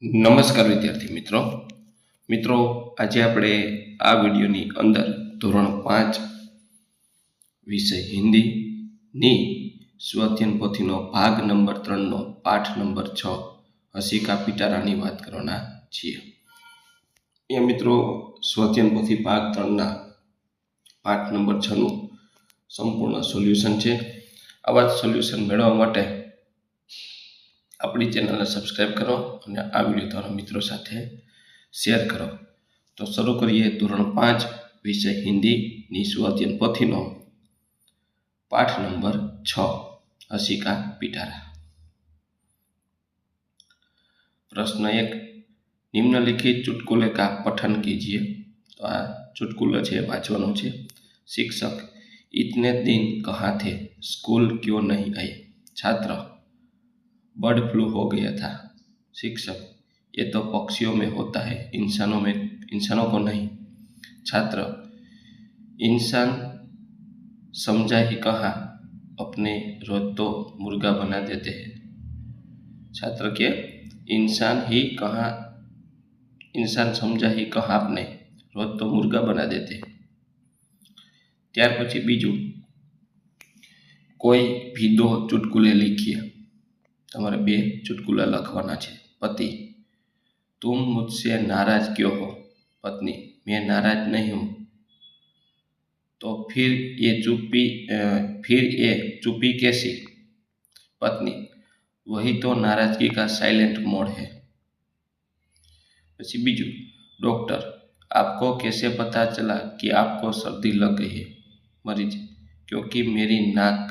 નમસ્કાર વિદ્યાર્થી મિત્રો આજે આપણે આ વિડીયોની અંદર ધોરણ 5 વિષય હિન્દીની સ્વઅધ્યયન પોથીનો ભાગ નંબર 3 નો પાઠ નંબર 6 હસીકા પિટારાની વાત કરવાના છીએ। એ મિત્રો સ્વઅધ્યયન પોથી ભાગ 3 ના પાઠ નંબર 6 નું સંપૂર્ણ સોલ્યુશન છે। આવા જ સોલ્યુશન મેળવવા માટે अपनी चैनल ने सब्सक्राइब करो और आ वीडियो तारा मित्रों साथ शेर करो। तो शुरू करिए धोरण 5 विषय हिंदी नी स्वाध्ययन पोथी नो पाठ नंबर 6 हसीका पिटारा। प्रश्न 1, निम्नलिखित चुटकुले का पठन कीजिए। तो आ चुटकुलो छे वांचवानो छे। शिक्षक, इतने दिन कहाँ थे, स्कूल क्यों नहीं आए? छात्र, बर्ड फ्लू हो गया था। शिक्षक, ये तो पक्षियों में होता है, इंसानों को नहीं। छात्र, इंसान समझा ही कहाँ, अपने रोज तो मुर्गा बना देते हैं। छात्र के इंसान समझा ही कहाँ आपने, रोज तो मुर्गा बना देते हैं। त्यार पछी बीजू, कोई भी 2 चुटकुले लिखिए। તમારે 2 चुटकुला लखवाना छे। पति, तुम मुझसे नाराज क्यों हो? पत्नी, मैं नाराज नहीं हूँ। तो फिर ये चुप्पी कैसी? पत्नी, वही तो नाराजगी का साइलेंट मोड है। पछी बीजू, डॉक्टर, आपको कैसे पता चला कि आपको सर्दी लग गई है? मरीज, क्योंकि मेरी नाक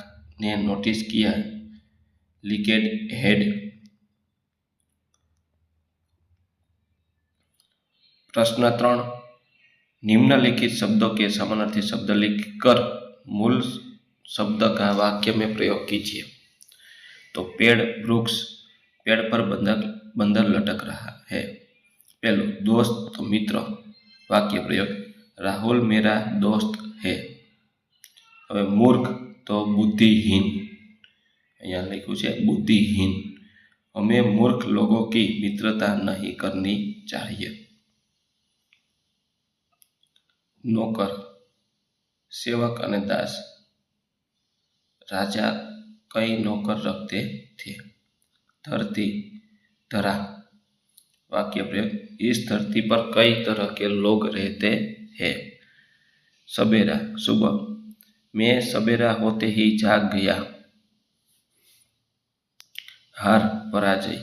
ने नोटिस किया लीकेड हेड। प्रश्न 3, निम्नलिखित शब्दों के समानार्थी शब्द लिखकर मूल शब्द का वाक्य में प्रयोग कीजिए। तो पेड़, वृक्ष, पेड़ पर बंदर लटक रहा है। पहलो, दोस्त तो मित्र, वाक्य प्रयोग, राहुल मेरा दोस्त है। હવે मूर्ख तो बुद्धिहीन, यहाँ लिखू है बुद्धिहीन। हमें मूर्ख लोगों की मित्रता नहीं करनी चाहिए। नौकर, सेवक अने दास, राजा कई नौकर रखते थे। धरती, धरा, वाक्य प्रयोग, इस धरती पर कई तरह के लोग रहते हैं। सवेरा, सुबह, मैं सवेरा होते ही जाग गया। हार, पराजय,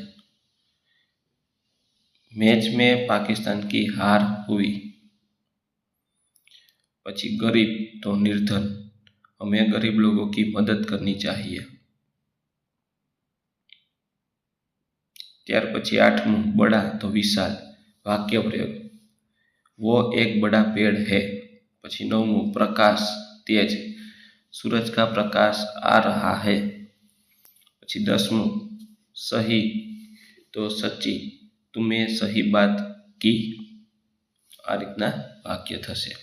मैच में पाकिस्तान की हार हुई। पछी गरीब तो निर्धन, हमें गरीब लोगों की मदद करनी चाहिए। त्यार पछी 8मु, बड़ा तो विशाल, वाक्य प्रयोग, वो एक बड़ा पेड़ है। पछी 9मु, प्रकाश, तेज, सूरज का प्रकाश आ रहा है। पछी 10मु, सही तो सच्ची, तुम्हें सही बात की। आ रीतना वाक्य थशे।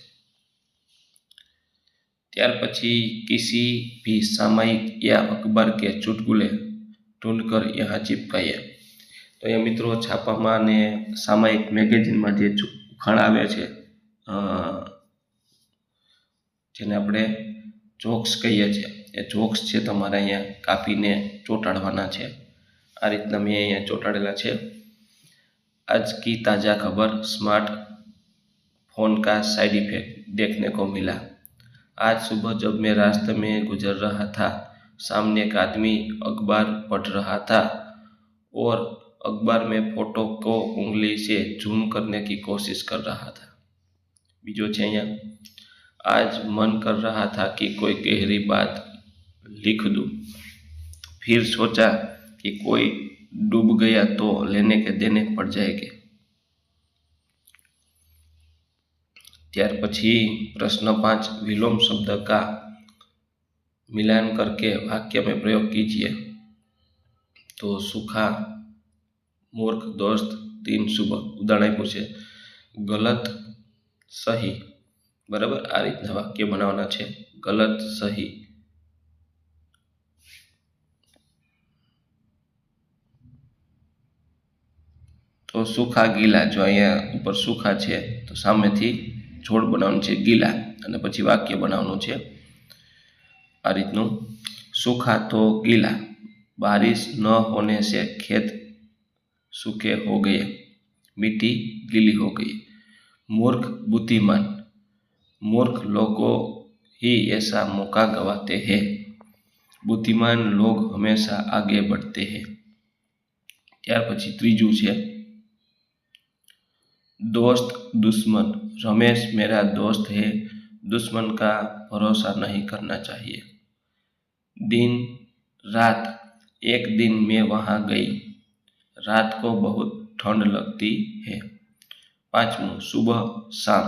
त्यार पछी किसी भी सामयिक या अखबार के चुटकुले ढूंढकर यहाँ चिपकाइए। तो ये मित्रों छापामां ने सामयिक मेगेजिन में जे उखाण आवे छे, जेने आपणे जोक्स कहीए छे, ए जोक्स छे तमारे अहींया कापीने ચોંટાડવાના છે। आ रीतना मैं अहींया ચોંટાડેલા छे। आज की ताज़ा खबर, स्मार्टफोन का साइड इफेक्ट देखने को मिला। आज सुबह जब मैं रास्ते में गुजर रहा था, सामने एक आदमी अखबार पढ़ रहा था और अखबार में फोटो को उंगली से जूम करने की कोशिश कर रहा था। बीजो छे अहींया, आज मन कर रहा था कि कोई गहरी बात लिख दूं, फिर सोचा कि कोई डूब गया तो लेने के देने पड़ जाएंगे। त्यार पछी प्रश्न 5, विलोम शब्द का मिलान करके वाक्य में प्रयोग कीजिए। तो सूखा, मूर्ख, दोस्त, 3 सुबह। उदाहरण पूछे, गलत, सही, बराबर। आ रीतना वाक्य बनावाना छे, गलत, सही। તો સૂખા ગીલા, જો અહીંયા ઉપર સૂખા છે તો સામેથી જોડ બનાવવાનું છે ગીલા અને પછી વાક્ય બનાવવાનું છે આ રીતનું। सूखा तो गीला, बारिश न होने से खेत सूखे हो गए, मिट्टी गीली हो गई। मूर्ख बुद्धिमान, मूर्ख लोगों ही ऐसा मौका गवाते हैं, बुद्धिमान लोग हमेशा आगे बढ़ते हैं। त्यार पछी त्रीजू छे दोस्त दुश्मन, रमेश मेरा दोस्त है, दुश्मन का भरोसा नहीं करना चाहिए। दिन रात, एक दिन मैं वहाँ गई, रात को बहुत ठंड लगती है। पांचवूं सुबह शाम,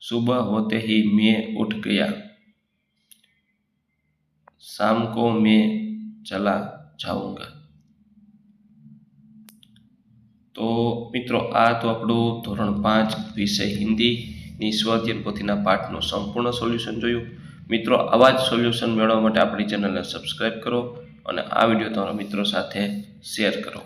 सुबह होते ही मैं उठ गया, शाम को मैं चला जाऊंगा। तो मित्रों आ तो आपणो धोरण 5 विषय हिंदी ની સ્વાધ્યાય પોથીના પાઠનું સંપૂર્ણ સોલ્યુશન જોયું। મિત્રો આવા જ સોલ્યુશન મેળવવા માટે આપણી ચેનલને સબસ્ક્રાઈબ કરો અને આ વિડીયો તમારા મિત્રો સાથે શેર કરો।